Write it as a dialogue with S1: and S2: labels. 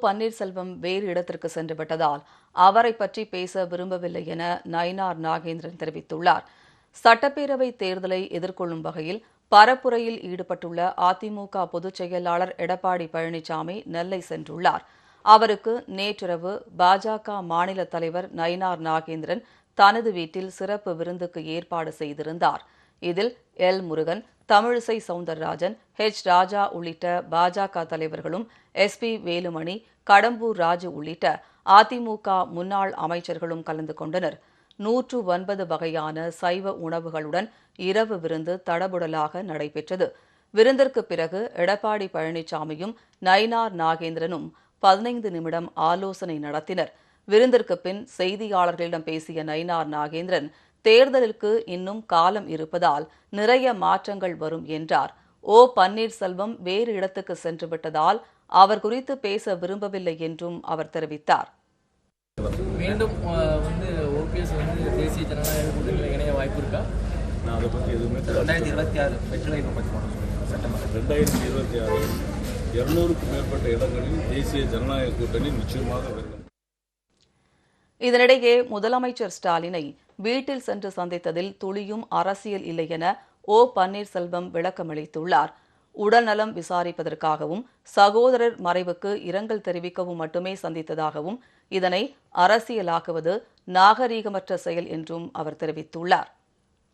S1: பன்னீர்செல்வம் வேறு இடத்திற்கு சென்றுவிட்டதால் அவரை பற்றி பேச விரும்பவில்லை என நயினார் நாகேந்திரன் தெரிவித்துள்ளார். சட்டப்பேரவை தேர்தலை எதிர்கொள்ளும் வகையில் பரப்புரையில் ஈடுபட்டுள்ள அதிமுக பொதுச் செயலாளர் எடப்பாடி பழனிசாமி நெல்லை சென்றுள்ளார். அவருக்கு நேற்றிரவு பாஜக மாநில தலைவர் நயினார் நாகேந்திரன் தனது வீட்டில் சிறப்பு விருந்துக்கு ஏற்பாடு செய்திருந்தார். இதில் எல். முருகன், தமிழிசை சவுந்தரராஜன், ஹெச். ராஜா உள்ளிட்ட பாஜக தலைவர்களும், எஸ்.பி. வேலுமணி, கடம்பூர் ராஜு உள்ளிட்ட அதிமுக முன்னாள் அமைச்சர்களும் கலந்து கொண்டனர். 109 வகையான சைவ உணவுகளுடன் இரவு விருந்து தடபுடலாக நடைபெற்றது. விருந்திற்கு பிறகு எடப்பாடி பழனிசாமியும் நயினார் நாகேந்திரனும் 15 நிமிடம் ஆலோசனை நடத்தினர். விருந்திற்கு பின் செய்தியாளர்களிடம் பேசிய நயினார் நாகேந்திரன், தேர்தலுக்கு இன்னும் காலம் இருப்பதால் நிறைய மாற்றங்கள் வரும் என்றார். பன்னீர்செல்வம் வேறு இடத்துக்கு சென்றுவிட்டதால் அவர் குறித்து பேச விரும்பவில்லை என்றும் அவர் தெரிவித்தார்.
S2: மீண்டும் ஓபிஎஸ் தேசிய ஜனநாயக கூட்டணியில் இணைய வாய்ப்பு இருக்கா?
S3: நான் அதை பற்றி எதுவுமே
S2: 2026 வெற்றிலை சட்டமன்ற
S3: 2026 200க்கும் மேற்பட்ட இடங்களில் தேசிய ஜனநாயக கூட்டணி நிச்சயமாக வெல்லும்.
S1: இதனிடையே முதலமைச்சர் ஸ்டாலினை வீட்டில் சென்று சந்தித்ததில் துளியும் அரசியல் இல்லை என பன்னீர்செல்வம் விளக்கமளித்துள்ளார். உடல்நலம் விசாரிப்பதற்காகவும் சகோதரர் மறைவுக்கு இரங்கல் தெரிவிக்கவும் மட்டுமே சந்தித்ததாகவும், இதனை அரசியலாக்குவது நாகரீகமற்ற செயல் என்றும் அவர் தெரிவித்துள்ளார்.